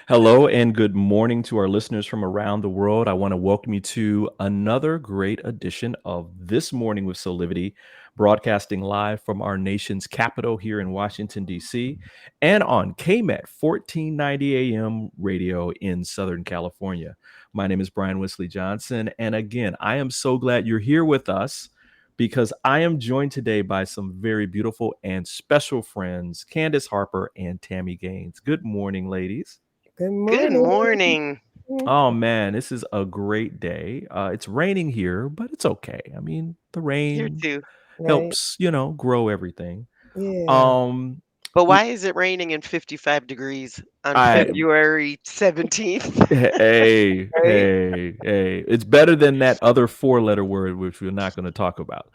Hello and good morning to our listeners from around the world. I want to welcome you to another great edition of This Morning with Soulivity, broadcasting live from our nation's capital here in Washington, D.C., and on KMET 1490 AM radio in Southern California. My name is Brian Wesley Johnson. And again, I am so glad you're here with us because I am joined today by some very beautiful and special friends, Candice Harper and Tami Gaines. Good morning, ladies. Good Good morning. morning. Oh man, this is a great day. It's raining here, but it's okay. I mean, the Here rain too. Right? helps, grow everything. Yeah. Um, But l- why is it raining and 55 degrees on I February 17th? hey, it's better than that other four-letter word which we're not going to talk about.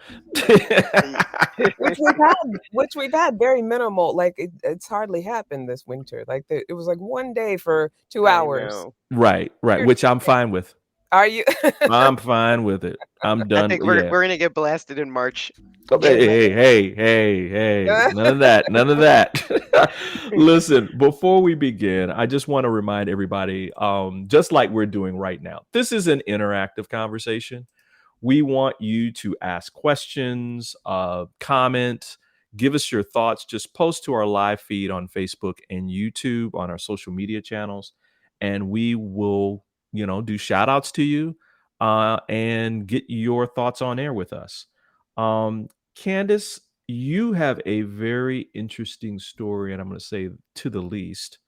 Which we've had very minimal. Like it's hardly happened this winter. It was like one day for 2 I hours. know. Right, Weird. which I'm fine with. Are you? I'm fine with it. I'm I done. think we're Yeah. we're gonna get blasted in March. Oh, Yeah. hey. None of that. None of that. Listen, before we begin, I just want to remind everybody, just like we're doing right now, this is an interactive conversation. We want you to ask questions, comment, give us your thoughts. Just post to our live feed on Facebook and YouTube on our social media channels, and we will, do shout outs to you and get your thoughts on air with us. Candice, you have a very interesting story, and I'm going to say to the least,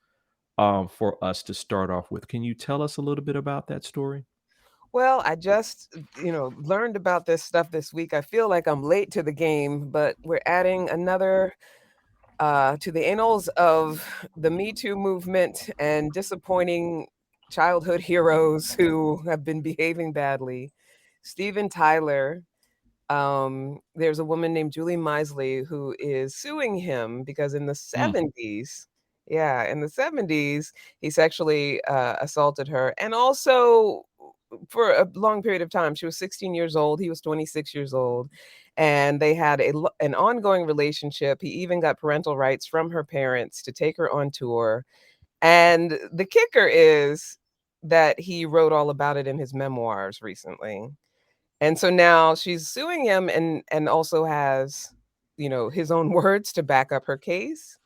for us to start off with. Can you tell us a little bit about that story? Well, I just, learned about this stuff this week. I feel like I'm late to the game, but we're adding another to the annals of the Me Too movement and disappointing childhood heroes who have been behaving badly. Steven Tyler. There's a woman named Julie Misley who is suing him because in the Mm, 70s, yeah, in the 70s, he sexually assaulted her. And also for a long period of time, she was 16 years old, he was 26 years old. And they had an ongoing relationship. He even got parental rights from her parents to take her on tour. And the kicker is that he wrote all about it in his memoirs recently. And so now she's suing him and also has, his own words to back up her case,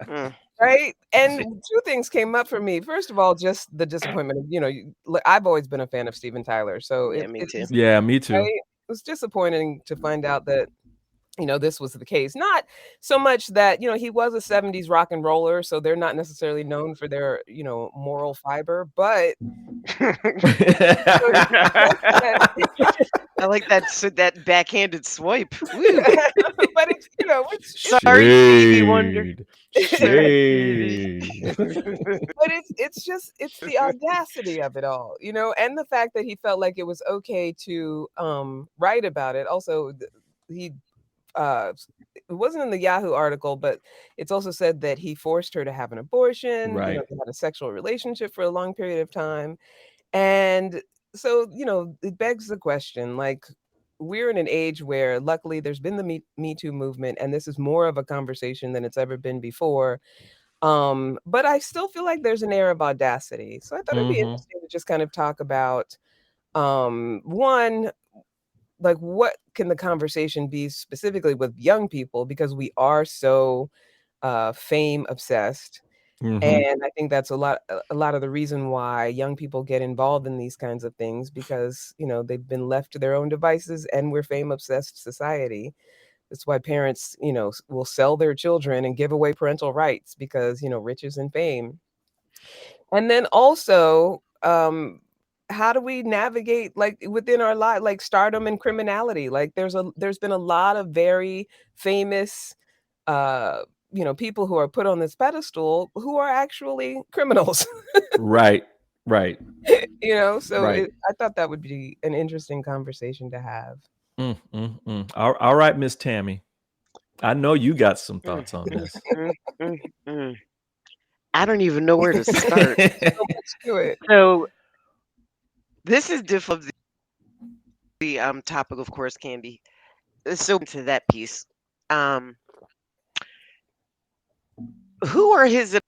Mm, right? And 2 things came up for me. First of all, just the disappointment of, I've always been a fan of Steven Tyler, so yeah, me it too. was yeah, me too. right? It was disappointing to find out that this was the case. Not so much that, he was a 70s rock and roller, so they're not necessarily known for their, moral fiber, but that I like that backhanded swipe. Woo. but it's Sorry, Stevie Wonder. Shade. Sorry, Stevie. Shade. but it's just it's the audacity of it all, and the fact that he felt like it was okay to write about it. Also, he it wasn't in the Yahoo article, but it's also said that he forced her to have an abortion. Right. They had a sexual relationship for a long period of time. And so, it begs the question, like, we're in an age where luckily there's been the Me Too movement, and this is more of a conversation than it's ever been before. But I still feel like there's an air of audacity. So I thought it'd be Hmm. interesting to just kind of talk about one, like what can the conversation be specifically with young people because we are so fame obsessed. Hmm. And I think that's a lot of the reason why young people get involved in these kinds of things because, they've been left to their own devices and we're fame obsessed society. That's why parents, will sell their children and give away parental rights because, riches and fame. And then also, how do we navigate like within our life, like stardom and criminality? Like there's been a lot of very famous uh people who are put on this pedestal who are actually criminals. Right. Right. So Right. I thought that would be an interesting conversation to have. All right, Miss Tammy. I know you got some Mm, thoughts on this. mm, mm, mm. I don't even know where to start. So much to it. So this is different of the topic, of course, Candy. So to that piece, um, who are his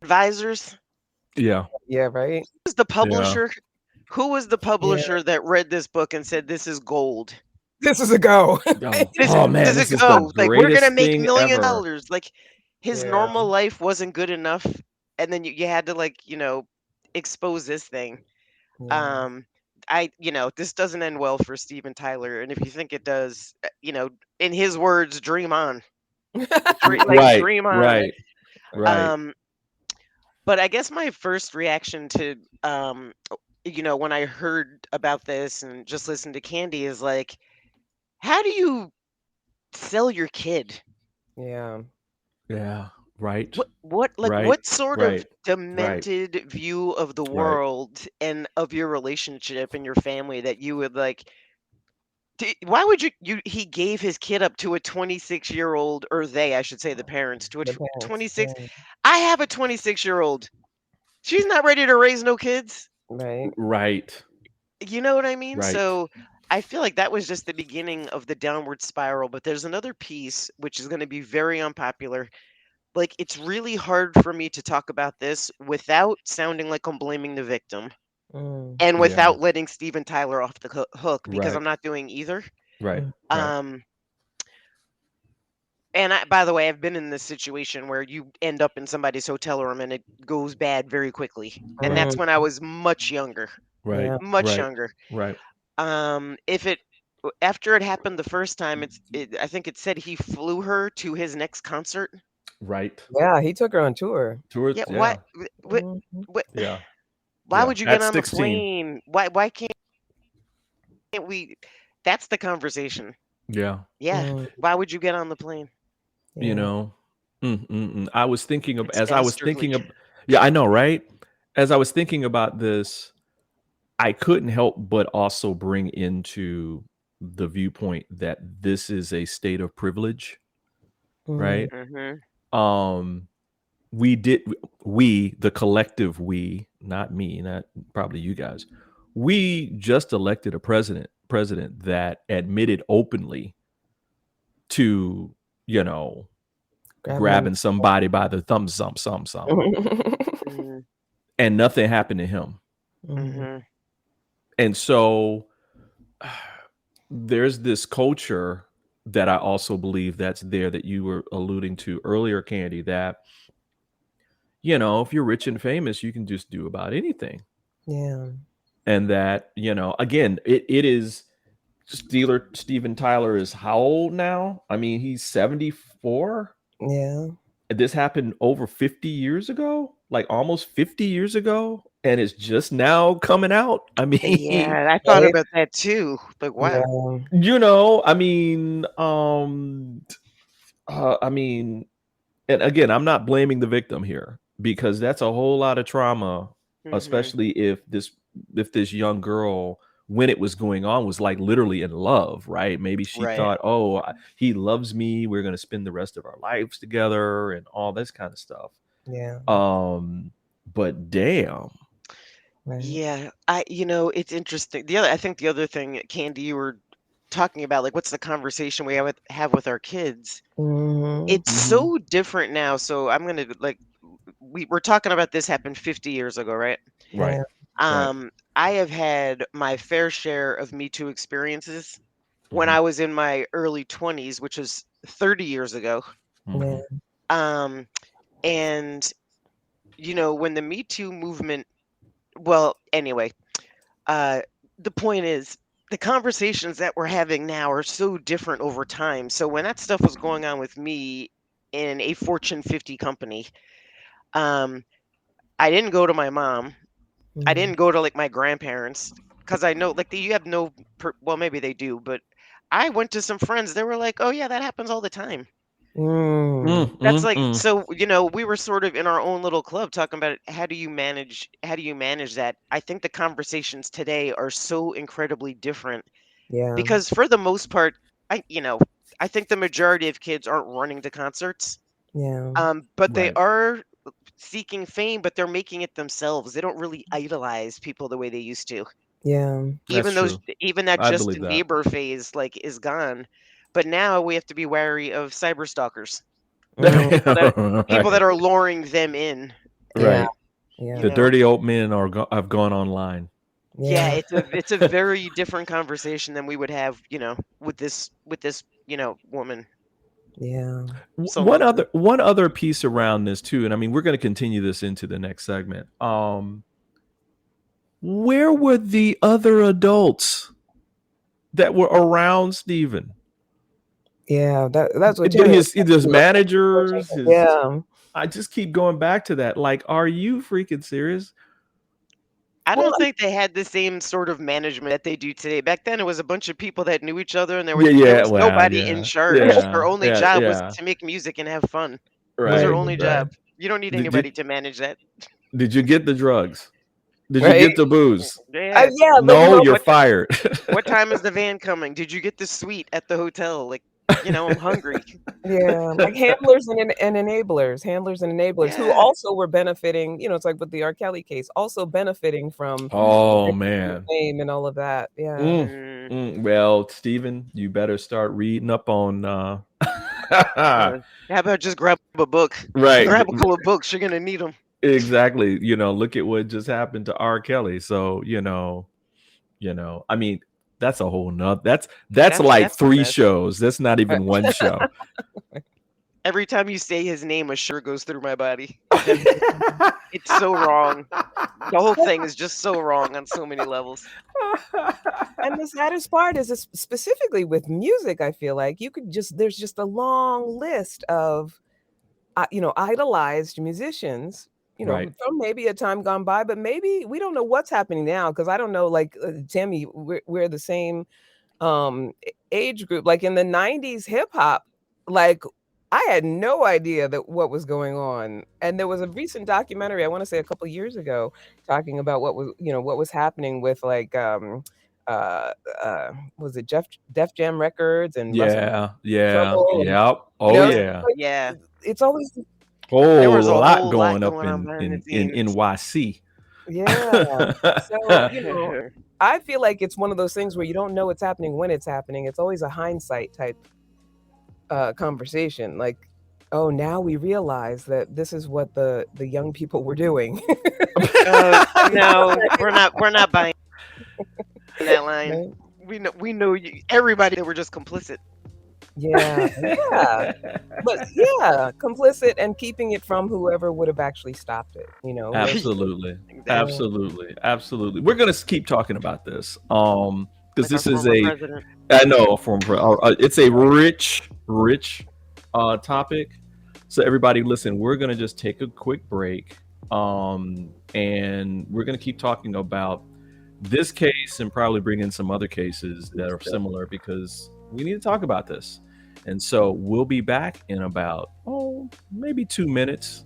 advisors. Yeah. Yeah, right. Who's the Yeah. publisher? Who was the Yeah. publisher that read this book and said this is gold? This is a go. Oh, This oh man, this this is is the go. Like we're gonna greatest make thing millions of ever. dollars. Like his Yeah. normal life wasn't good enough, and then you had to expose this thing. Yeah. Um, this doesn't end well for Steven Tyler, and if you think it does, in his words, dream on, Right, dream on. right, right, Um, but I guess my first reaction to when I heard about this and just listened to Candy is like, how do you sell your kid? Yeah. yeah, right, right, What sort of right, right, demented view of the right, world and of your relationship and your family that you would why would he gave his kid up to a 26-year-old, or they, I should say, the parents, to a The parents. 26. Yeah. I have a 26-year-old. She's not ready to raise no kids. Right. right, You know what I mean? right. So I feel like that was just the beginning of the downward spiral, but there's another piece which is going to be very unpopular. Like, it's really hard for me to talk about this without sounding like I'm blaming the victim Mm. and Yeah, without letting Steven Tyler off the hook, because right, I'm not doing either. right, Mm. right. Um, and by the way, I've been in this situation where you end up in somebody's hotel room and it goes bad very quickly. And Right, that's Mm. when I was much younger, right, Yeah. much right, younger. right, If it after it happened the first time, I think it said he flew her to his next concert. right. Yeah. He took her on tour. Towards, Yeah, yeah, Mhm. what yeah, why yeah. would you get At on the 16. plane? Why can't we? That's the conversation. Yeah, Yeah, Mm. why would you get on the plane? you Yeah. know, I was thinking of It's as I was dastardly. thinking of, yeah, I know, right? As I was thinking about this, I couldn't help but also bring into the viewpoint that this is a state of privilege, Mm. right? Mhm. Um, we did we, the collective we, not me, not probably you guys, we just elected a president that admitted openly to, you know, Grabbing grabbing somebody by the thumb some, Mhm. and nothing happened to him. Mhm. Mhm. And so there's this culture that I also believe that's there that you were alluding to earlier, Candy, that, if you're rich and famous, you can just do about anything. Yeah. And that, again, it is Steven Tyler is how old now? I mean, he's 74. Yeah. This happened over 50 years ago, like almost 50 years ago, and it's just now coming out. I mean, Yeah, I thought Right? about that too. Like, wow. Yeah. I mean, I mean, and again, I'm not blaming the victim here because that's a whole lot of trauma, Mhm. especially if this young girl, when it was going on, was like literally in love, right? Maybe she Right. thought, oh, he loves me, we're going to spend the rest of our lives together and all this kind of stuff. Yeah. But damn. Right. Yeah, it's interesting. I think the other thing, Candy, you were talking about, like, what's the conversation we have with our kids? Mhm. It's Hmm. so different now. So I'm gonna we're talking about this happened 50 years ago, right? Right. Yeah. Right. I have had my fair share of Me Too experiences when Hmm. I was in my early 20s, which was 30 years ago. Yeah. Hmm. Um, and when the Me Too movement, well, anyway, uh, the point is, the conversations that we're having now are so different over time. So when that stuff was going on with me in a Fortune 50 company, um, I didn't go to my mom. I Mhm. didn't go to like my grandparents because I know like you have no, well, maybe they do, but I went to some friends. They were like, "Oh yeah, that happens all the time." Mm. That's like, so we were sort of in our own little club talking about how do you manage that. I think the conversations today are so incredibly different Yeah. because for the most part, I think the majority of kids aren't running to concerts. Yeah. But they Right. are seeking fame, but they're making it themselves. They don't really idolize people the way they used to. Yeah. That's true. Even that I believe Justin that. Bieber phase like is gone. But now we have to be wary of cyber stalkers. Mm. People that Right. are luring them in. Right. Yeah. The dirty old men have gone online. Yeah, it's a very different conversation than we would have, with this woman. Yeah. One other piece around this too, and I mean we're going to continue this into the next segment. Where were the other adults that were around Stephen? Yeah, that's what his managers. Yeah. I just keep going back to that. Like, are you freaking serious? I don't think they had the same sort of management that they do today. Back then, it was a bunch of people that knew each other, and there was nobody in charge. Their only job was to make music and have fun. Right. That was their only job. You don't need anybody to manage that. Did you get the drugs? Did you get the booze? Yeah. No, you're fired. What time is the van coming? Did you get the suite at the hotel? Like, I'm hungry. Yeah, like handlers and enablers, who also were benefiting, it's like with the R. Kelly case, also benefiting from fame and all of that. Yeah. Well, Stephen, you better start reading up on how about just grab a book? Right. Grab a couple of books, you're gonna need them. Exactly. Look at what just happened to R. Kelly. So, I mean, that's a whole nother. That's like 3 shows. That's not even one show. Every time you say his name, a shiver goes through my body. It's so wrong. The whole thing is just so wrong on so many levels. And the saddest part is specifically with music, I feel like there's just a long list of, idolized musicians, from maybe a time gone by, but maybe we don't know what's happening now. Cause I don't know, like Tami, we're the same age group. Like in the 90s hip hop, like I had no idea what was going on. And there was a recent documentary, I want to say a couple years ago, talking about what was happening with like was it Def Jam Records and yeah. It's always there was a lot going up in NYC. Yeah. So, I feel like it's one of those things where you don't know what's happening when it's happening. It's always a hindsight type conversation. Like, oh, now we realize that this is what the young people were doing. No, we're not buying that line. We know everybody that we're just complicit. Yeah. But complicit and keeping it from whoever would have actually stopped it, Absolutely. Exactly. Absolutely. We're going to keep talking about this. Because this is it's a rich topic. So everybody listen, we're going to just take a quick break. And we're going to keep talking about this case and probably bring in some other cases that are similar because we need to talk about this. And so we'll be back in about, maybe 2 minutes.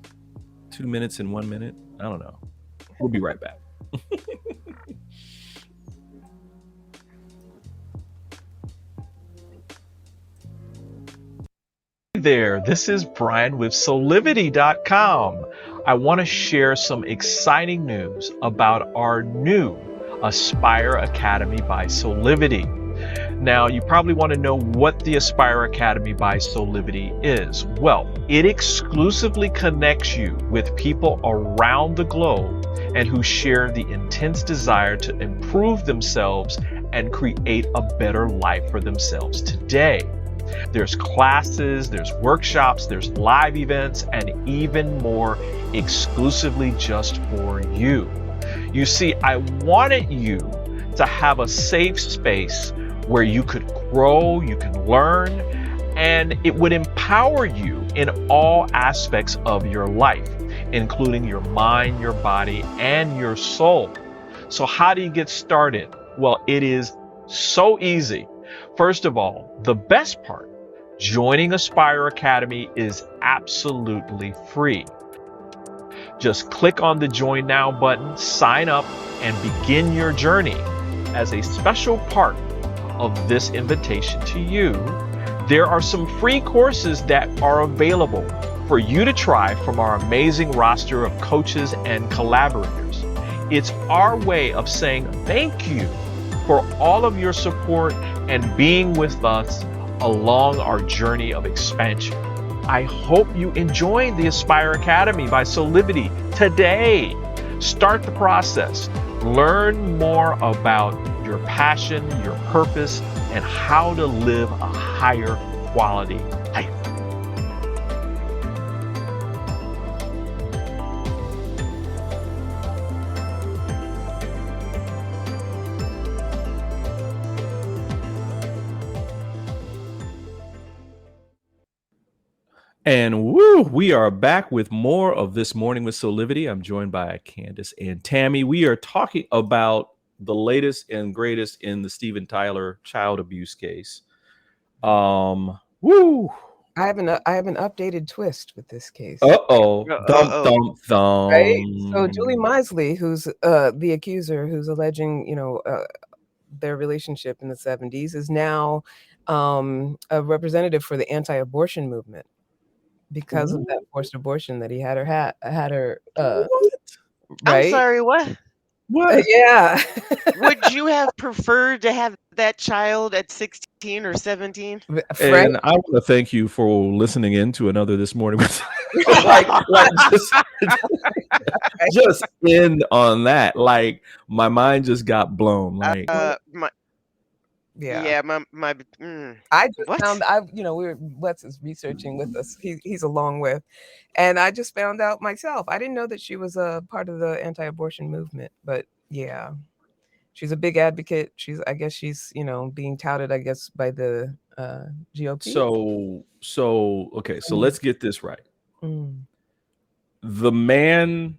2 minutes and 1 minute. I don't know. We'll be right back. Hey there, this is Brian with Soulivity.com. I want to share some exciting news about our new Aspire Academy by Soulivity. Now, you probably want to know what the Aspire Academy by Soulivity is. Well, it exclusively connects you with people around the globe and who share the intense desire to improve themselves and create a better life for themselves today. There's classes, there's workshops, there's live events, and even more exclusively just for you. You see, I wanted you to have a safe space where you could grow, you can learn, and it would empower you in all aspects of your life, including your mind, your body, and your soul. So how do you get started? Well, it is so easy. First of all, the best part, joining Aspire Academy is absolutely free. Just click on the Join Now button, sign up, and begin your journey. As a special part of this invitation to you, there are some free courses that are available for you to try from our amazing roster of coaches and collaborators. It's our way of saying thank you for all of your support and being with us along our journey of expansion. I hope you enjoyed the Aspire Academy by Soulivity today. Start the process. Learn more about your passion, your purpose, and how to live a higher quality life. And woo, we are back with more of This Morning with Soulivity. I'm joined by Candice and Tami. We are talking about the latest and greatest in the Steven Tyler child abuse case. Woo. I have an updated twist with this case. Uh-oh. Thump. Right? So Julie Misley, who's the accuser, who's alleging, their relationship in the 70s, is now a representative for the anti-abortion movement because of that forced abortion that he had her What? right? I'm sorry, what? What? Yeah. Would you have preferred to have that child at 16 or 17? And I want to thank you for listening in to another This Morning with just end on that. Like my mind just got blown. Like yeah. I just what? found Wes is researching with us. He's along with, and I just found out myself. I didn't know that she was a part of the anti-abortion movement, but yeah, she's a big advocate. I guess she's being touted, I guess, by the GOP. So let's get this right. The man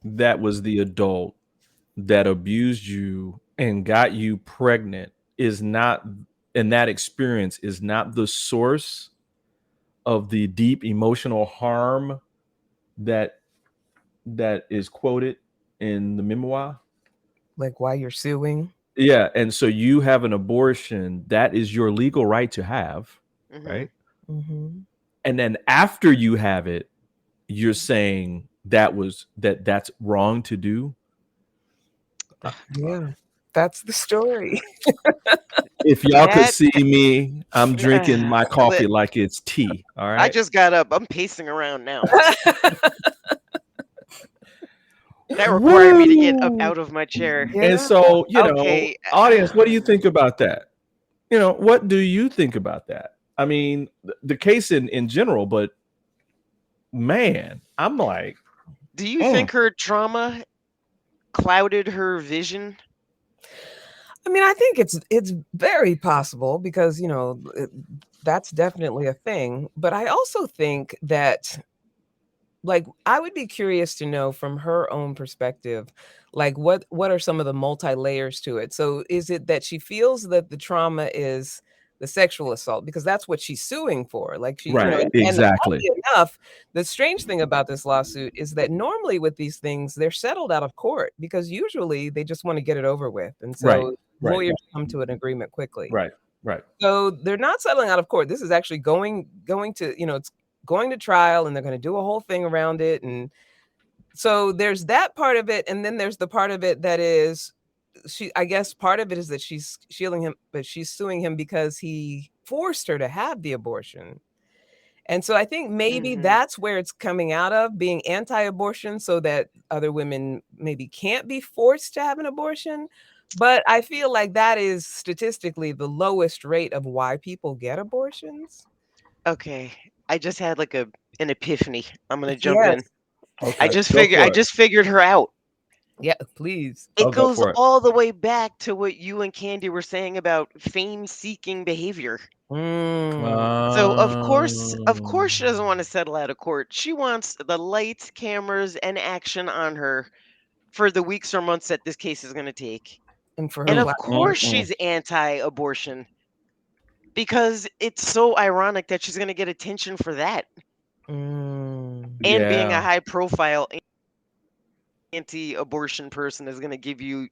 that was the adult that abused you and got you pregnant is not, and that experience is not the source of the deep emotional harm that is quoted in the memoir. Like why you're suing. Yeah, and so you have an abortion that is your legal right to have, right? Mm-hmm. And then after you have it, you're saying that's wrong to do. Yeah, that's the story. If y'all could see me, I'm drinking my coffee like it's tea. All right. I just got up. I'm pacing around now. That required me to get up out of my chair. Yeah. And so, audience, what do you think about that? What do you think about that? I mean, the case in general, but man, I'm like, do you think her trauma clouded her vision? I mean, I think it's very possible because, that's definitely a thing. But I also think that, like, I would be curious to know from her own perspective, like, what are some of the multi-layers to it? So is it that she feels that the trauma is the sexual assault because that's what she's suing for? Like she, right, exactly. And enough, the strange thing about this lawsuit is that normally with these things, they're settled out of court because usually they just want to get it over with. And so lawyers come to an agreement quickly. Right. So they're not settling out of court. This is actually going to, it's going to trial and they're going to do a whole thing around it. And so there's that part of it. And then there's the part of it that is, I guess part of it is that she's shielding him, but she's suing him because he forced her to have the abortion. And so I think maybe that's where it's coming out of, being anti-abortion so that other women maybe can't be forced to have an abortion. But I feel like that is statistically the lowest rate of why people get abortions. Okay. I just had like an epiphany. I'm going to jump in. Okay. I just figured her out. Yeah, please. It goes all the way back to what you and Candy were saying about fame-seeking behavior. So of course she doesn't want to settle out of court. She wants the lights, cameras, and action on her for the weeks or months that this case is going to take. And of course she's anti-abortion because it's so ironic that she's going to get attention for that. And being a high-profile anti-abortion person is going to give you,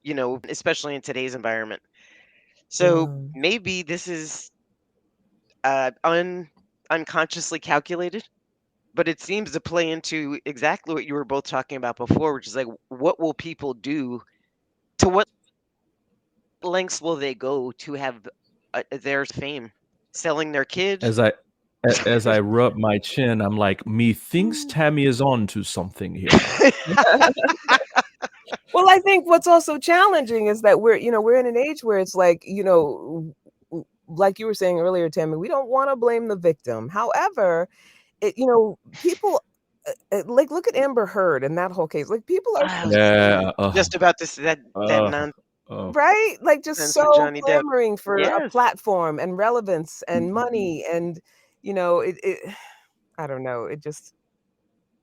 especially in today's environment. So maybe this is unconsciously calculated, but it seems to play into exactly what you were both talking about before, which is like, what will people do? To what lengths will they go to have their fame? Selling their kid? As I rub my chin, I'm like, methinks Tami is on to something here. Well, I think what's also challenging is that we're in an age where it's like, like you were saying earlier, Tammy, we don't want to blame the victim. However, people like look at Amber Heard and that whole case. Like people are I was Yeah. just about to say that nonsense right, like just with so Johnny Depp. clamoring for a Yes. platform and relevance and money and it I don't know. It just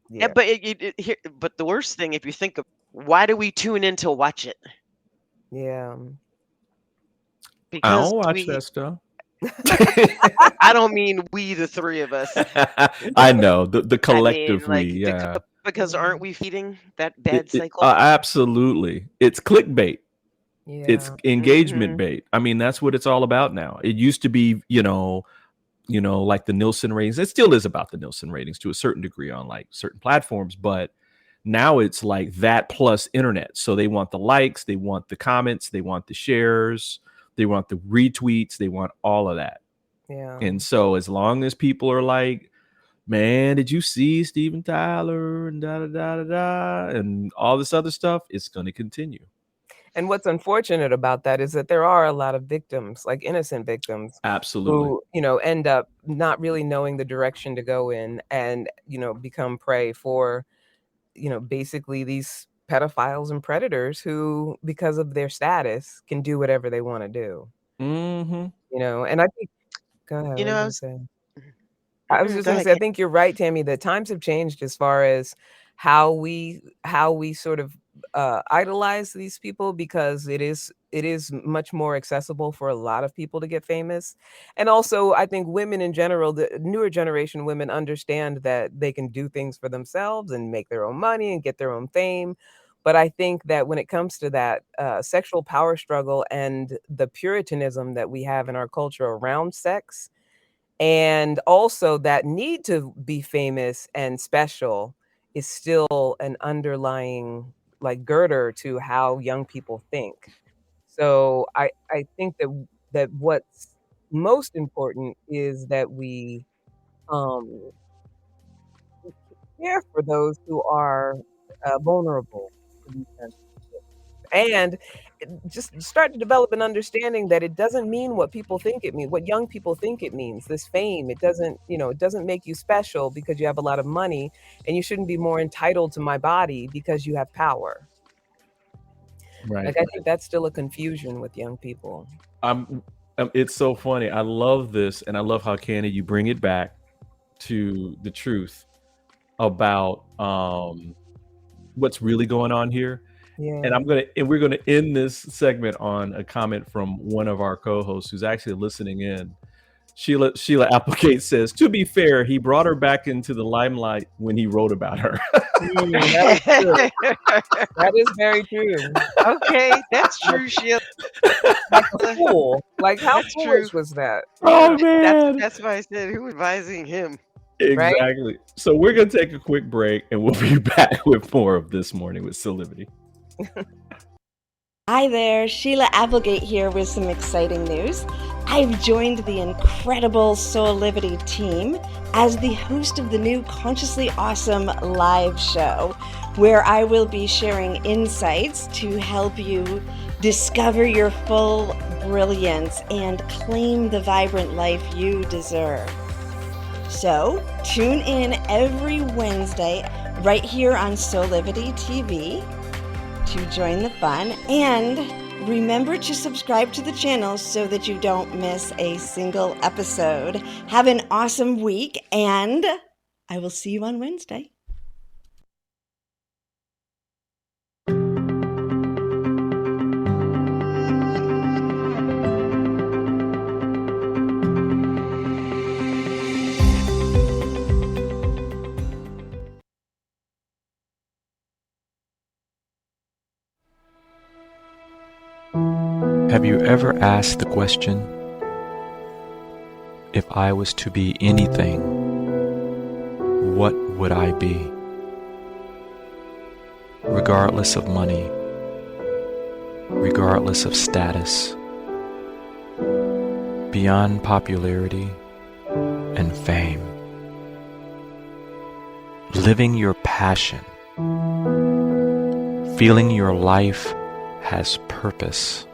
Yeah, but but the worst thing, if you think of why do we tune in to watch it? Yeah. I Because don't watch that stuff. I don't mean we, the three of us. I know the I collective mean, like, we, yeah. because aren't we feeding that bad cycle? Absolutely. It's clickbait. Yeah. It's engagement bait. I mean, that's what it's all about now. It used to be, like the Nielsen ratings. It still is about the Nielsen ratings to a certain degree on like certain platforms, but now it's like that plus internet. So they want the likes, they want the comments, they want the shares, they want the retweets, they want all of that. Yeah. And so as long as people are like, man, did you see Steven Tyler and da da da da da and all this other stuff, it's going to continue. And what's unfortunate about that is that there are a lot of victims, like innocent victims, Absolutely. who, end up not really knowing the direction to go in and, become prey for, basically these pedophiles and predators who, because of their status, can do whatever they want to do. Mm-hmm. And I think, go ahead, what You were know, you I gonna was say? I was just go gonna ahead, say, I Candice. think you're right, Tammy. The times have changed as far as how we sort of idolize these people because it is much more accessible for a lot of people to get famous. And also, I think women in general, the newer generation women understand that they can do things for themselves and make their own money and get their own fame. But I think that when it comes to that sexual power struggle and the puritanism that we have in our culture around sex, and also that need to be famous and special is still an underlying like girder to how young people think. So I think that what's most important is that we um care for those who are vulnerable to these kinds of situations. And just start to develop an understanding that it doesn't mean what people think it means, what young people think it means. This fame, it doesn't make you special because you have a lot of money, and you shouldn't be more entitled to my body because you have power. Right. Like I think that's still a confusion with young people. It's so funny. I love this, and I love how Candy you bring it back to the truth about what's really going on here. Yeah. And we're gonna end this segment on a comment from one of our co-hosts who's actually listening in. Sheila Applegate says, to be fair, he brought her back into the limelight when he wrote about her. That is true. That is very true. Okay, that's true, Sheila. Like a fool. Like how That's true. foolish was that? Oh man. That's why I said, who advising him? Right? Exactly. So we're gonna take a quick break and we'll be back with more of This Morning with Soulivity. Hi there, Sheila Applegate here with some exciting news. I've joined the incredible Soulivity team as the host of the new Consciously Awesome live show, where I will be sharing insights to help you discover your full brilliance and claim the vibrant life you deserve. So tune in every Wednesday right here on Soulivity TV to join the fun, and remember to subscribe to the channel so that you don't miss a single episode. Have an awesome week, and I will see you on Wednesday. Have you ever asked the question, if I was to be anything, what would I be? Regardless of money, regardless of status, beyond popularity, and fame. Living your passion. Feeling your life has purpose.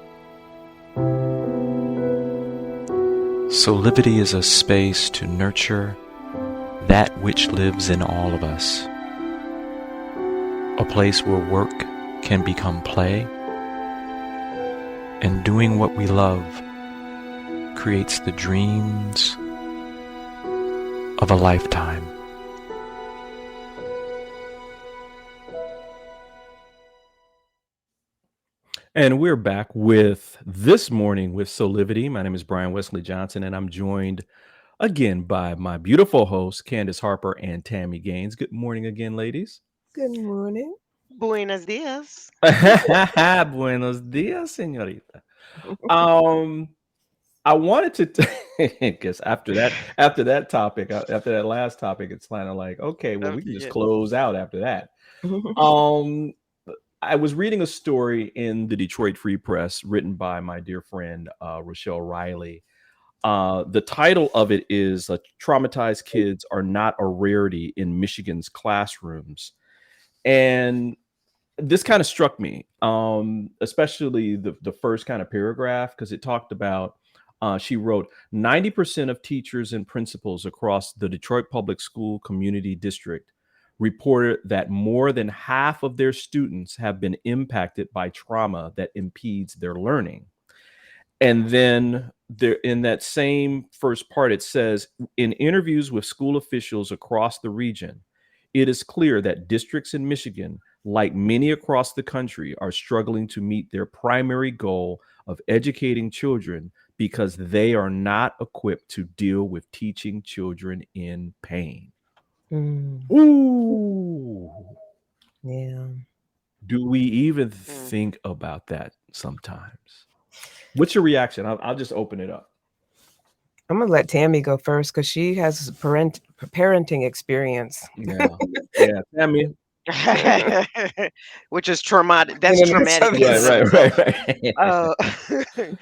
Soulivity is a space to nurture that which lives in all of us. A place where work can become play, and doing what we love creates the dreams of a lifetime. And we're back with This Morning with Soulivity. My name is Brian Westley Johnson, and I'm joined again by my beautiful hosts, Candice Harper and Tami Gaines. Good morning again, ladies. Good morning. Buenos dias. Buenos dias, señorita. I wanted to guess after that topic, after that last topic, it's kind of like, okay, well, we can just close out after that. I was reading a story in the Detroit Free Press written by my dear friend, Rochelle Riley. The title of it is Traumatized Kids Are Not a Rarity in Michigan's Classrooms. And this kind of struck me, especially the first kind of paragraph, because it talked about, she wrote, 90% of teachers and principals across the Detroit Public School Community District reported that more than half of their students have been impacted by trauma that impedes their learning. And then there, in that same first part, it says, in interviews with school officials across the region, it is clear that districts in Michigan, like many across the country, are struggling to meet their primary goal of educating children because they are not equipped to deal with teaching children in pain. Ooh. Yeah. Do we even think about that sometimes? What's your reaction? I'll just open it up. I'm gonna let Tami go first because she has parenting experience. Yeah, Tami. Which is traumatic. That's traumatic. Right.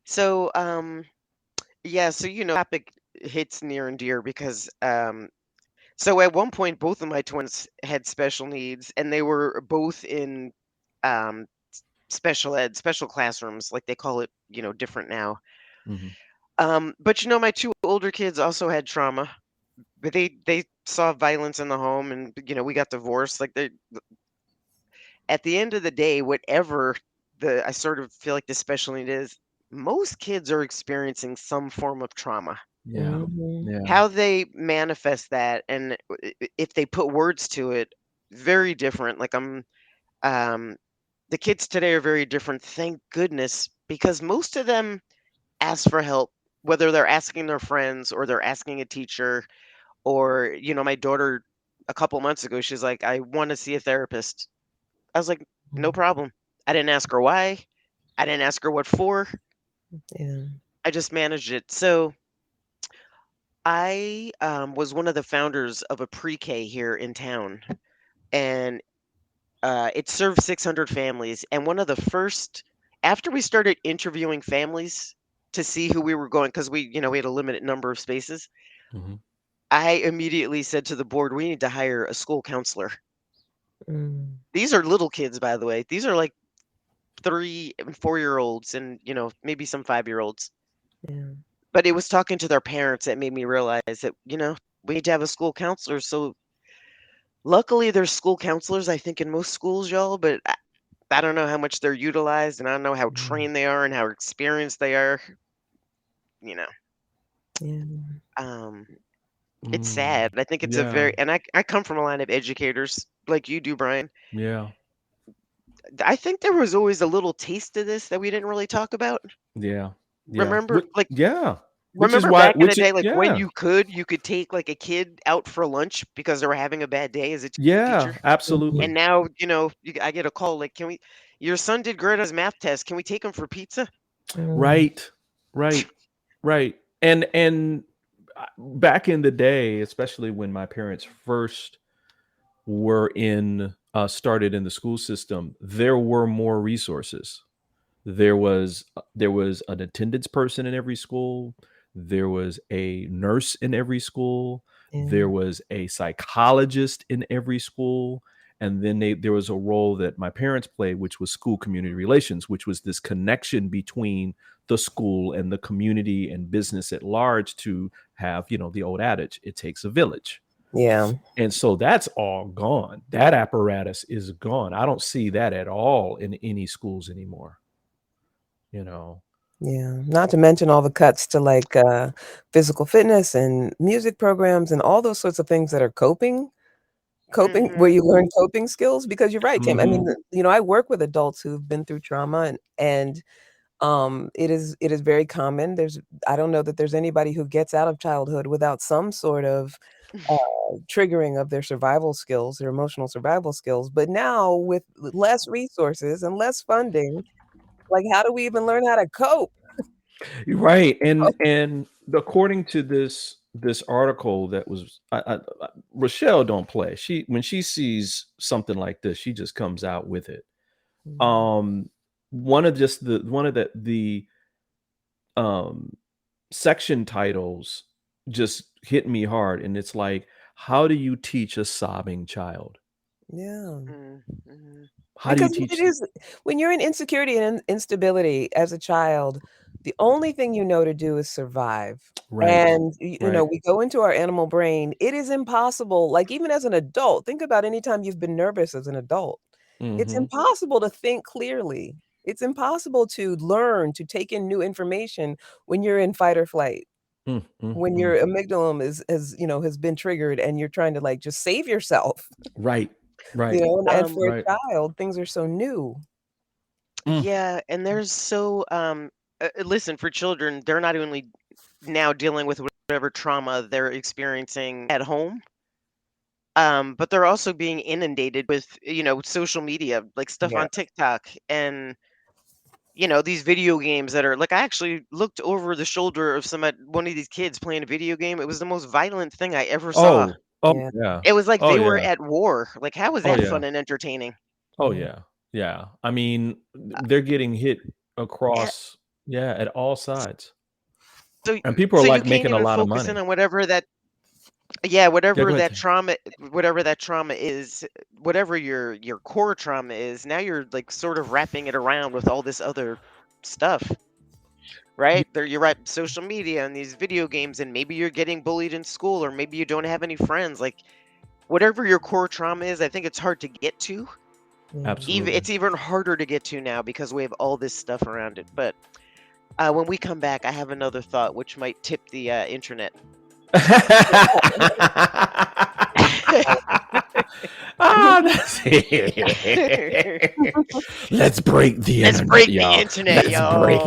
So, yeah. So topic hits near and dear because so at one point, both of my twins had special needs, and they were both in special ed, special classrooms, like they call it, different now. But my two older kids also had trauma, but they saw violence in the home, and we got divorced. Like at the end of the day, whatever I sort of feel like the special need is, most kids are experiencing some form of trauma. Yeah. How they manifest that, and if they put words to it, very different. Like the kids today are very different, thank goodness, because most of them ask for help, whether they're asking their friends or they're asking a teacher, or my daughter a couple months ago, she's like, I want to see a therapist. I was like, no problem. I didn't ask her why. I didn't ask her what for. Yeah. I just managed it. So I was one of the founders of a pre-K here in town, and it served 600 families. And one of the first, after we started interviewing families to see who we were going, because we had a limited number of spaces, I immediately said to the board, we need to hire a school counselor. These are little kids, by the way. These are like 3 and 4-year-olds, and maybe some 5-year-olds. Yeah. But it was talking to their parents that made me realize that, we need to have a school counselor. So luckily there's school counselors, I think, in most schools, y'all, but I don't know how much they're utilized, and I don't know how trained they are and how experienced they are. Yeah. It's sad. I think it's a very, and I come from a line of educators like you do, Brian. Yeah. I think there was always a little taste of this that we didn't really talk about. Yeah. Remember, like, Which back in the day, like when you could take like a kid out for lunch because they were having a bad day as a teacher. Absolutely. And now, I get a call like, your son did great on his math test. Can we take him for pizza? Right. And back in the day, especially when my parents first were started in the school system, there were more resources. There was an attendance person in every school. there was a nurse in every school, Yeah. there was a psychologist in every school, and then there was a role that my parents played, which was school community relations, which was this connection between the school and the community and business at large to have, the old adage, it takes a village. Yeah. And so that's all gone. That apparatus is gone. I don't see that at all in any schools anymore. Yeah. Not to mention all the cuts to like physical fitness and music programs and all those sorts of things that are coping where you learn coping skills, because you're right, Tim. I mean, I work with adults who've been through trauma, and it is very common. I don't know that there's anybody who gets out of childhood without some sort of triggering of their survival skills, their emotional survival skills. But now with less resources and less funding, like, how do we even learn how to cope? Right. And according to this article that was, Rochelle don't play. When she sees something like this, she just comes out with it. One of the section titles just hit me hard, and it's like, how do you teach a sobbing child? Yeah. How do you Because teach it is, when you're in insecurity and instability as a child, the only thing you know to do is survive. Right. And Right. we go into our animal brain. It is impossible. Like, even as an adult, think about any time you've been nervous as an adult. It's impossible to think clearly. It's impossible to learn, to take in new information when you're in fight or flight. When your amygdala has been triggered and you're trying to like just save yourself. Right. Right. And for Right. a child, things are so new. Yeah, and there's so listen, for children, they're not only now dealing with whatever trauma they're experiencing at home, but they're also being inundated with, social media, like stuff on Yes. TikTok and these video games that are like, I actually looked over the shoulder of one of these kids playing a video game. It was the most violent thing I ever saw. Yeah. Yeah. It was like Oh, they were yeah. at war. Like, how was Oh, that yeah. fun and entertaining? Oh, yeah. Yeah. I mean, they're getting hit across, at all sides. So, And people are you like can't making a even lot of focus in money. on whatever that, Yeah, whatever go ahead, that Tim. trauma is, whatever your core trauma is. Now you're like sort of wrapping it around with all this other stuff, right? You're right, social media and these video games, and maybe you're getting bullied in school, or maybe you don't have any friends. Like, whatever your core trauma is, I think it's hard to get to. Absolutely. It's even harder to get to now because we have all this stuff around it. But when we come back, I have another thought which might tip the internet. That's it. Let's break the Let's internet, break y'all. the internet, Let's break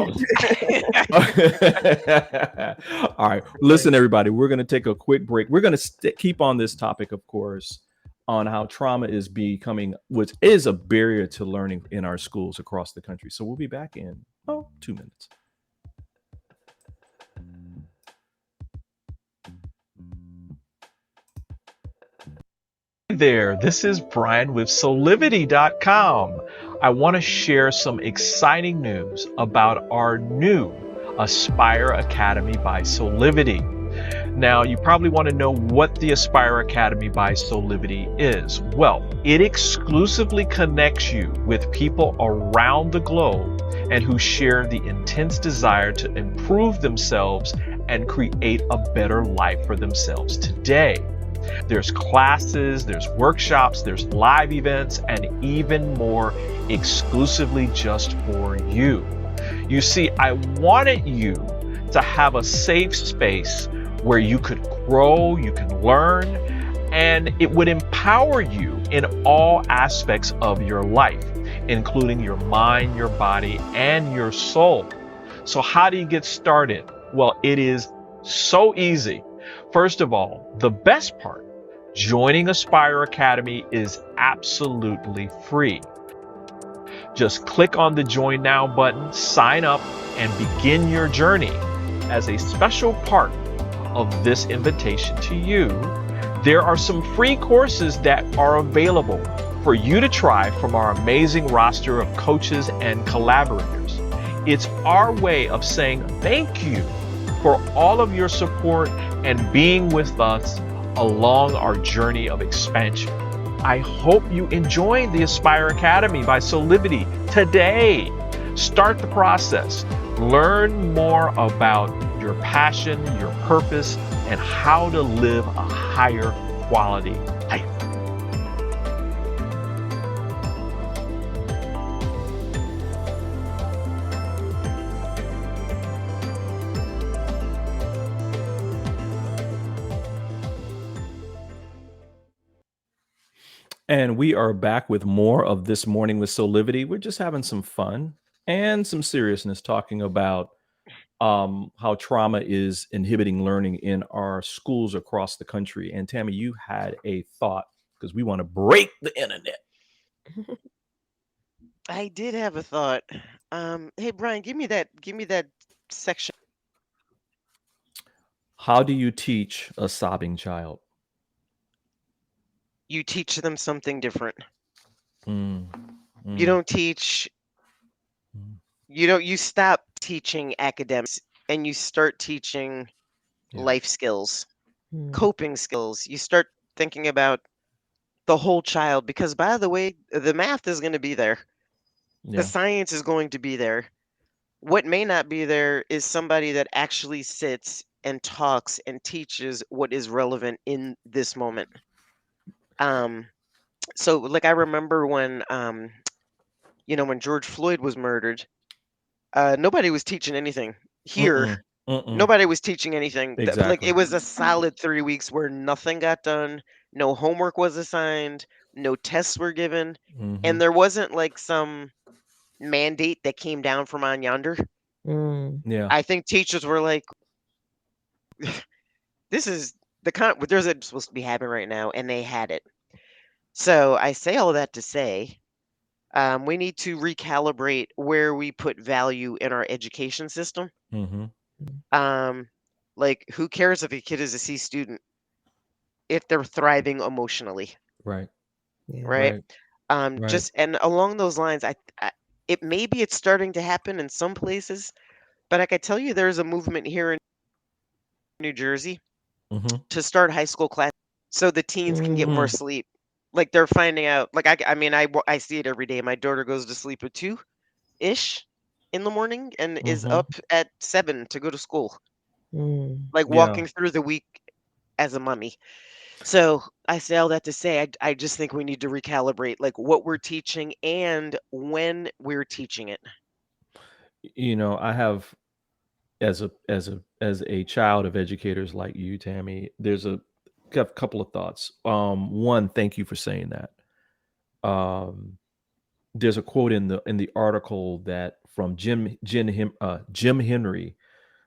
it. All right, listen, everybody. We're going to take a quick break. We're going to keep on this topic, of course, on how trauma is becoming, which is a barrier to learning in our schools across the country. So we'll be back in 2 minutes. Hey there, this is Brian with Soulivity.com. I want to share some exciting news about our new Aspire Academy by Soulivity. Now, you probably want to know what the Aspire Academy by Soulivity is. Well, it exclusively connects you with people around the globe and who share the intense desire to improve themselves and create a better life for themselves today. There's classes, there's workshops, there's live events, and even more exclusively just for you. You see, I wanted you to have a safe space where you could grow, you can learn, and it would empower you in all aspects of your life, including your mind, your body, and your soul. So how do you get started? Well, it is so easy. First of all, the best part, joining Aspire Academy is absolutely free. Just click on the Join Now button, sign up, and begin your journey. As a special part of this invitation to you, there are some free courses that are available for you to try from our amazing roster of coaches and collaborators. It's our way of saying thank you for all of your support and being with us along our journey of expansion. I hope you enjoyed the Aspire Academy by Soulivity today. Start the process. Learn more about your passion, your purpose, and how to live a higher quality life. And we are back with more of This Morning with Soulivity. We're just having some fun and some seriousness talking about how trauma is inhibiting learning in our schools across the country. And Tami, you had a thought because we want to break the internet. I did have a thought. Hey Brian, give me that section. How do you teach a sobbing child? You teach them something different. Mm, You don't teach. You stop teaching academics and you start teaching life skills, coping skills. You start thinking about the whole child because, by the way, the math is going to be there. The science is going to be there. What may not be there is somebody that actually sits and talks and teaches what is relevant in this moment. So like I remember when when George Floyd was murdered, nobody was teaching anything here. Nobody was teaching anything. Like Exactly. it was a solid 3 weeks where nothing got done, no homework was assigned, no tests were given, and there wasn't like some mandate that came down from on yonder. Yeah. I think teachers were like, this is there's a supposed to be happening right now, and they had it. So I say all that to say, we need to recalibrate where we put value in our education system. Like, who cares if a kid is a C student if they're thriving emotionally, Right. right? Just and along those lines, it maybe it's starting to happen in some places, but I could tell you there's a movement here in New Jersey to start high school class so the teens can get more sleep. Like they're finding out. Like I see it every day. My daughter goes to sleep at 2-ish in the morning and is up at 7 to go to school. Like walking through the week as a mummy. So I say all that to say I just think we need to recalibrate like what we're teaching and when we're teaching it. You know, I have as a child of educators like you, Tami, there's a couple of thoughts. One, thank you for saying that. There's a quote in the article that from Jim Henry,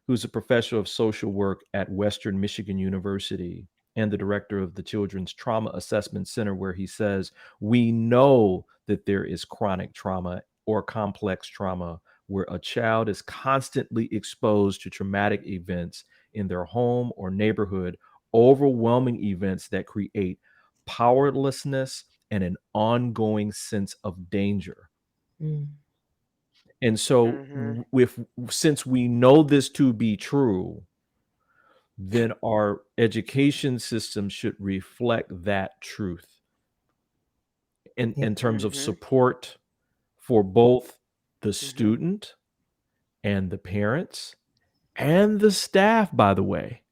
who's a professor of social work at Western Michigan University and the director of the Children's Trauma Assessment Center, where he says, we know that there is chronic trauma or complex trauma where a child is constantly exposed to traumatic events in their home or neighborhood, overwhelming events that create powerlessness and an ongoing sense of danger. And so since we know this to be true, then our education system should reflect that truth in terms of support for both the student and the parents and the staff, by the way.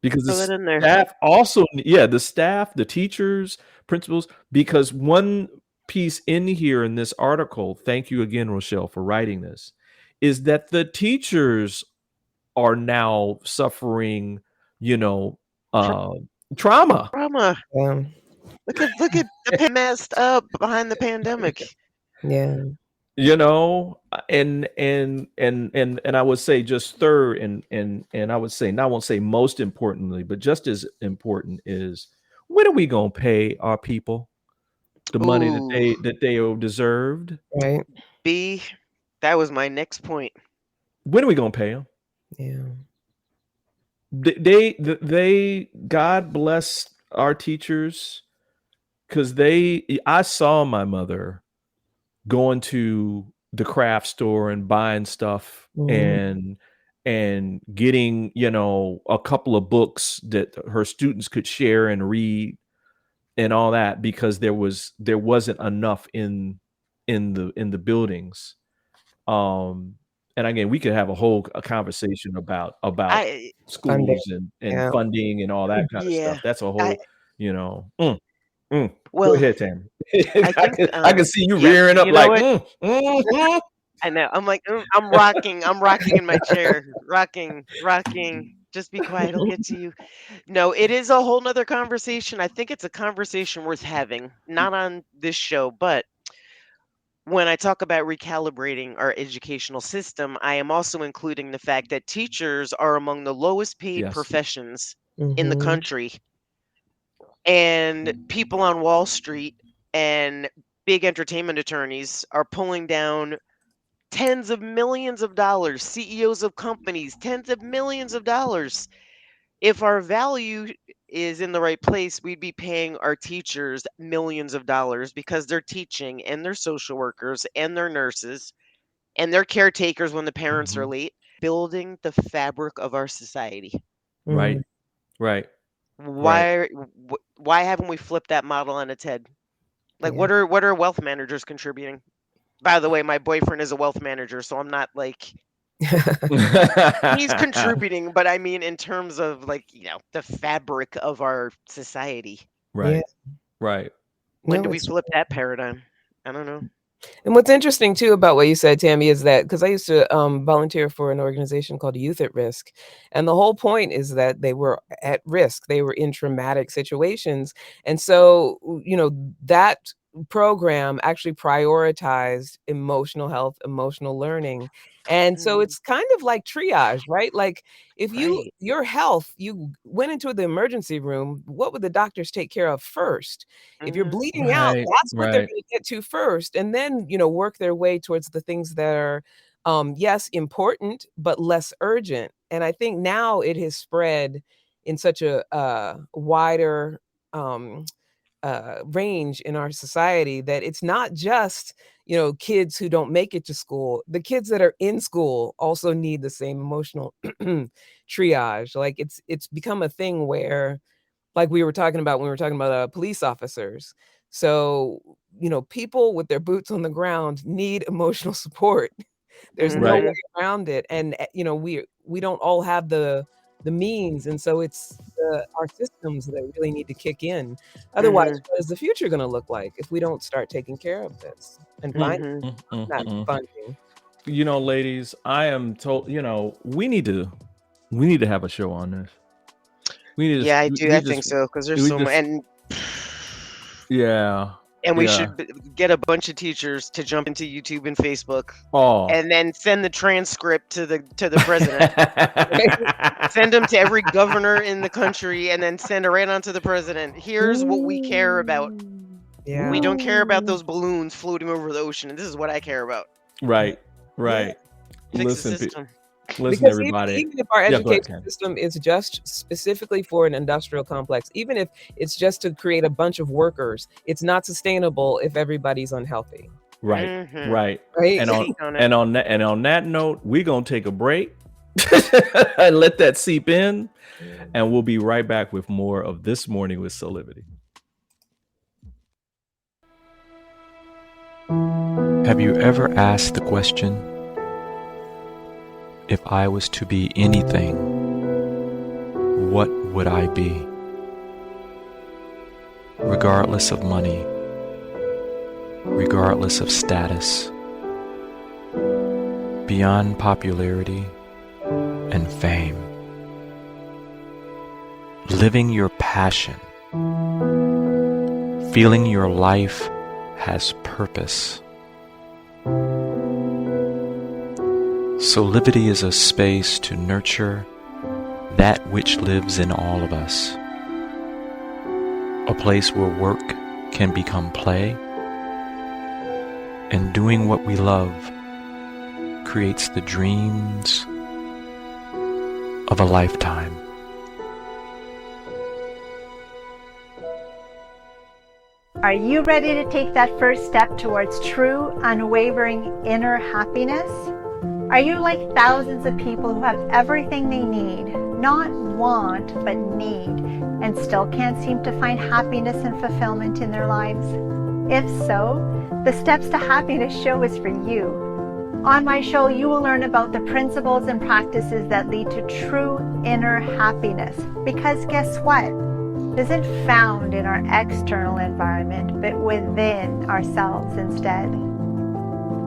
Because the staff also, the staff, the teachers, principals, because one piece in here in this article, thank you again, Rochelle, for writing this, is that the teachers are now suffering, trauma. Trauma. Look at the messed up behind the pandemic. And I would say just third and I would say, and I won't say most importantly, but just as important is, when are we gonna pay our people the money that they are deserved? Right. B, that was my next point. When are we gonna pay them? They God bless our teachers, because I saw my mother going to the craft store and buying stuff and and getting, a couple of books that her students could share and read and all that, because there wasn't enough in the buildings. And again, we could have a conversation about I Funding. schools and Yeah. funding and all that kind of yeah. stuff. That's a I whole, Go well, ahead, Tam. I think I can see you yeah, rearing up you know like, what? I know. I'm like, I'm rocking in my chair, rocking. Just be quiet. I'll get to you. No, it is a whole nother conversation. I think it's a conversation worth having, not on this show, but when I talk about recalibrating our educational system, I am also including the fact that teachers are among the lowest paid Yes. professions in the Mhm. country. And people on Wall Street and big entertainment attorneys are pulling down tens of millions of dollars, CEOs of companies, tens of millions of dollars. If our value is in the right place, we'd be paying our teachers millions of dollars because they're teaching, and they're social workers, and they're nurses, and they're caretakers when the parents are Mhm. late, building the fabric of our society. Right. Mhm. Right. Why haven't we flipped that model on its head? Like, Yeah. what are wealth managers contributing? By the way, my boyfriend is a wealth manager, so I'm not like he's contributing, but I mean in terms of like, the fabric of our society. Right. Yeah. Right. When No, do we it's flip that paradigm? I don't know. And what's interesting too about what you said, Tami, is that because I used to volunteer for an organization called Youth at Risk, and the whole point is that they were at risk, they were in traumatic situations, and so that program actually prioritized emotional health, emotional learning, and so Mm, it's kind of like triage, right? Like if right. your health, you went into the emergency room, what would the doctors take care of first? If you're Hmm. bleeding out, Right. that's what they're Right. gonna get to first, and then, work their way towards the things that are, yes, important, but less urgent. And I think now it has spread in such a, wider, um, range in our society that it's not just, kids who don't make it to school. The kids that are in school also need the same emotional triage. Like, it's become a thing where like we were talking about when we were talking about police officers. So, people with their boots on the ground need emotional support. There's no Right. way Hmm. around it. And we don't all have the means, and so it's our systems that really need to kick in. Otherwise, Hmm. what is the future going to look like if we don't start taking care of this and find Hmm. that Mm. funding? Ladies, I am told, we need to have a show on this. We need Yeah, I to, do. we I think just, so because there's we so much, just, yeah, and we yeah. should get a bunch of teachers to jump into YouTube and Facebook, Oh. and then send the transcript to the president. Send them to every governor in the country, and then send it right on to the president. Here's what we care about. Yeah. We don't care about those balloons floating over the ocean, and this is what I care about. Right. Right. Fix the Listen, system. listen, Because everybody. even if our Yeah, go ahead, education Candice. system is just specifically for an industrial complex, even if it's just to create a bunch of workers, it's not sustainable if everybody's unhealthy, Right. Mhm. Right. right? And on Speak on it. on that note, we're gonna take a break and let that seep in, and we'll be right back with more of This Morning with Soulivity. Have you ever asked the question, if I was to be anything, what would I be? Regardless of money, regardless of status, beyond popularity and fame. Living your passion, feeling your life has purpose. Soulivity is a space to nurture that which lives in all of us. A place where work can become play, and doing what we love creates the dreams of a lifetime. Are you ready to take that first step towards true, unwavering inner happiness? Are you like thousands of people who have everything they need, not want, but need, and still can't seem to find happiness and fulfillment in their lives? If so, the Steps to Happiness show is for you. On my show, you will learn about the principles and practices that lead to true inner happiness. Because guess what? It isn't found in our external environment, but within ourselves instead.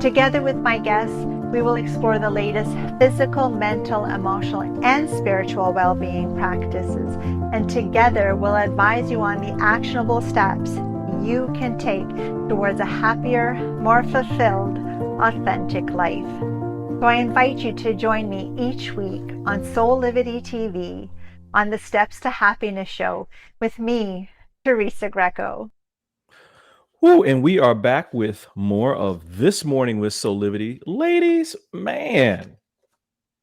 Together with my guests, we will explore the latest physical, mental, emotional, and spiritual well-being practices. And together, we'll advise you on the actionable steps you can take towards a happier, more fulfilled, authentic life. So I invite you to join me each week on Soulivity TV on the Steps to Happiness show with me, Teresa Greco. Woo, and we are back with more of This Morning with Soulivity. Ladies, man,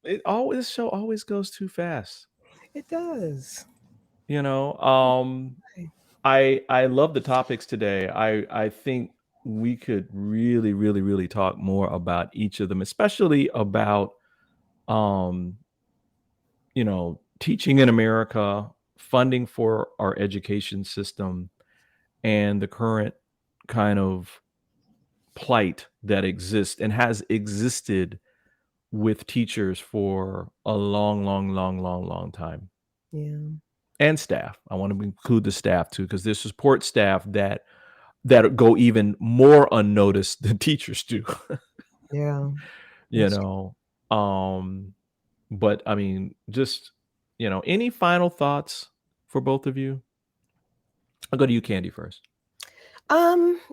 this show always goes too fast. It does. You know, I love the topics today. I think we could really talk more about each of them, especially about teaching in America, funding for our education system, and the current kind of plight that exists and has existed with teachers for a long time. Yeah. And staff. I want to include the staff too, because there's support staff that go even more unnoticed than teachers do. Yeah. you know, but I mean, just any final thoughts for both of you? I'll go to you, Candy, first.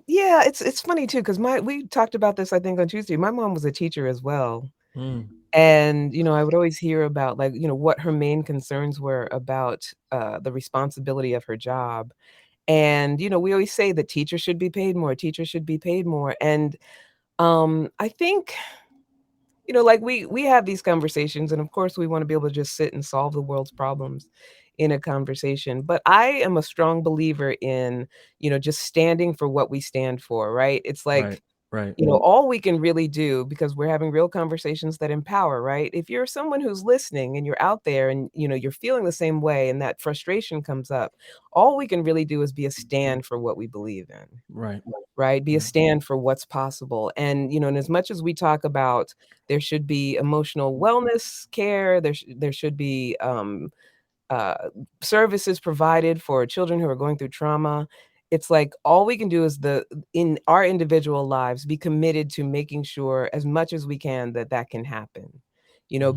Yeah, it's funny too, because we talked about this, I think, on Tuesday. My mom was a teacher as well. And, I would always hear about what her main concerns were about the responsibility of her job. And, we always say that teachers should be paid more, teachers should be paid more. And I think, we have these conversations, and of course we want to be able to just sit and solve the world's problems in a conversation. But I am a strong believer in, just standing for what we stand for, right? It's like, Right. all we can really do, because we're having real conversations that empower, right? If you're someone who's listening and you're out there and, you're feeling the same way and that frustration comes up, all we can really do is be a stand for what we believe in. Right. Be a stand for what's possible. And, and as much as we talk about there should be emotional wellness care, there should be services provided for children who are going through trauma. It's like all we can do is in our individual lives, be committed to making sure as much as we can that can happen.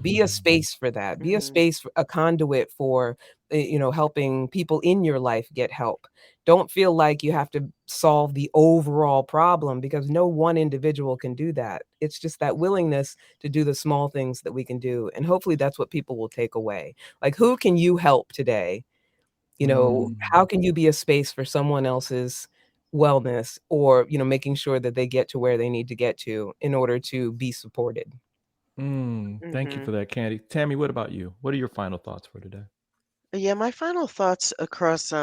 Be a space for that. Be a space, a conduit for, helping people in your life get help. Don't feel like you have to solve the overall problem, because no one individual can do that. It's just that willingness to do the small things that we can do. And hopefully that's what people will take away. Like, who can you help today? How can you be a space for someone else's wellness, or, making sure that they get to where they need to get to in order to be supported. Thank you for that, Candy. Tami, what about you? What are your final thoughts for today? Yeah, my final thoughts across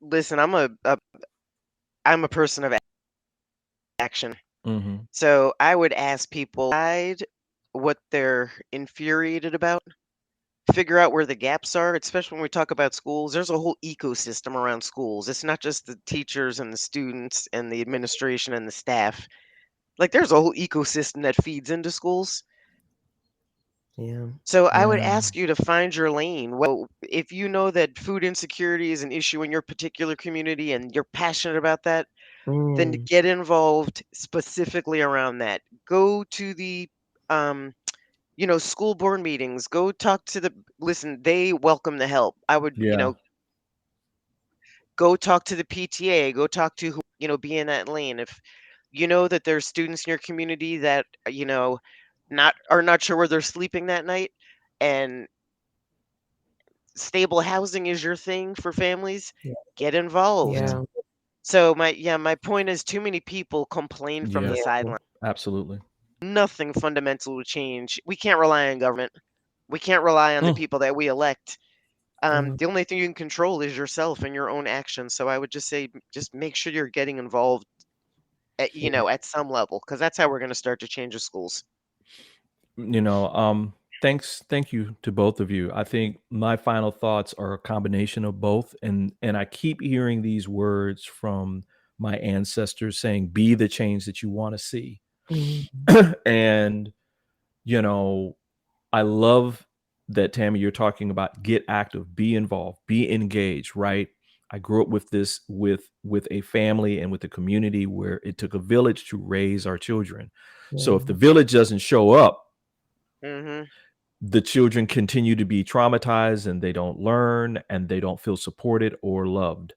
listen, I'm a person of action. So I would ask people what they're infuriated about, figure out where the gaps are, especially when we talk about schools. There's a whole ecosystem around schools. It's not just the teachers and the students and the administration and the staff. Like, there's a whole ecosystem that feeds into schools. Yeah. So I would ask you to find your lane. Well, if you know that food insecurity is an issue in your particular community and you're passionate about that, then get involved specifically around that. Go to the school board meetings. Go talk to listen, they welcome the help. I would, go talk to the PTA, go talk to who, be in that lane. If you know that there's students in your community that, are not sure where they're sleeping that night, and stable housing is your thing for families, get involved. Yeah. So my point is, too many people complain from the sideline. Absolutely. Nothing fundamental will change. We can't rely on government. We can't rely on the people that we elect. The only thing you can control is yourself and your own actions. So I would just say, just make sure you're getting involved. at, you know, at some level, because that's how we're going to start to change the schools. Thank you to both of you. I think my final thoughts are a combination of both, and I keep hearing these words from my ancestors saying, "Be the change that you want to see." And I love that, Tami, you're talking about get active, be involved, be engaged, right? I grew up with this with a family and with a community where it took a village to raise our children. So if the village doesn't show up, the children continue to be traumatized and they don't learn and they don't feel supported or loved.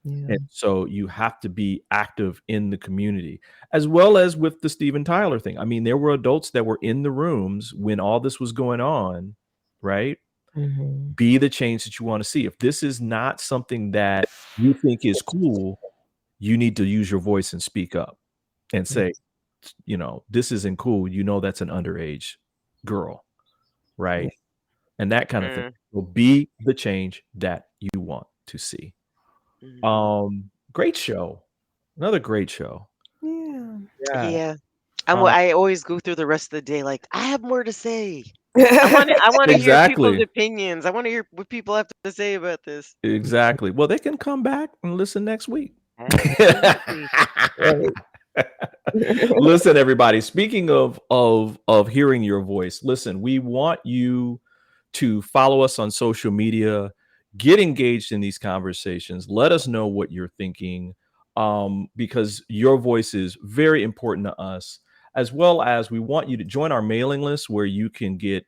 And so you have to be active in the community, as well as with the Steven Tyler thing. I mean, there were adults that were in the rooms when all this was going on, right? Be the change that you want to see. If this is not something that you think is cool, you need to use your voice and speak up and say, this isn't cool. That's an underage girl, right? And that kind of thing. So be the change that you want to see. Great show. Another great show. Yeah. I always go through the rest of the day like, I have more to say. I want to hear people's opinions. I want to hear what people have to say about this. Exactly. Well, they can come back and listen next week. Listen, everybody, speaking of hearing your voice, listen, we want you to follow us on social media, get engaged in these conversations. Let us know what you're thinking, because your voice is very important to us, as well as we want you to join our mailing list where you can get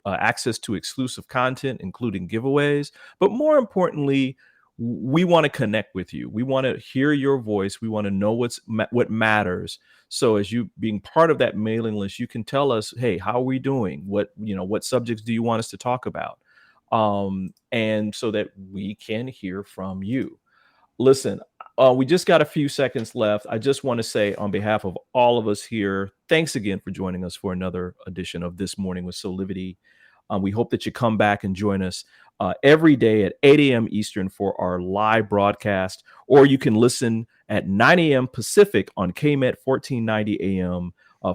access to exclusive content, including giveaways. But more importantly, we want to connect with you. We want to hear your voice. We want to know what matters. So as you being part of that mailing list, you can tell us, hey, how are we doing? What subjects do you want us to talk about? And so that we can hear from you. Listen, we just got a few seconds left. I just want to say on behalf of all of us here, thanks again for joining us for another edition of This Morning with Soulivity. We hope that you come back and join us every day at 8 a.m. Eastern for our live broadcast, or you can listen at 9 a.m. Pacific on KMET 1490 AM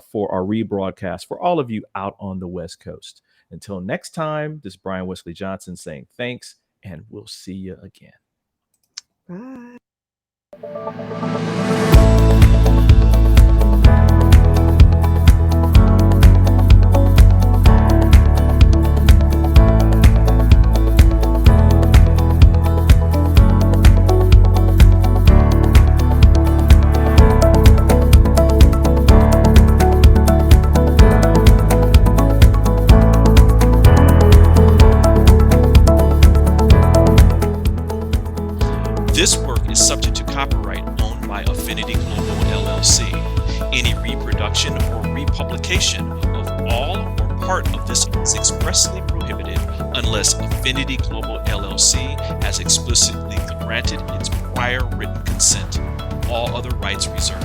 for our rebroadcast for all of you out on the West Coast. Until next time, this is Brian Wesley Johnson saying thanks, and we'll see you again. Bye. This work is subject to copyright owned by Affinity Global LLC. Any reproduction or republication of all or part of this is expressly prohibited unless Affinity Global LLC has explicitly granted its prior written consent. All other rights reserved.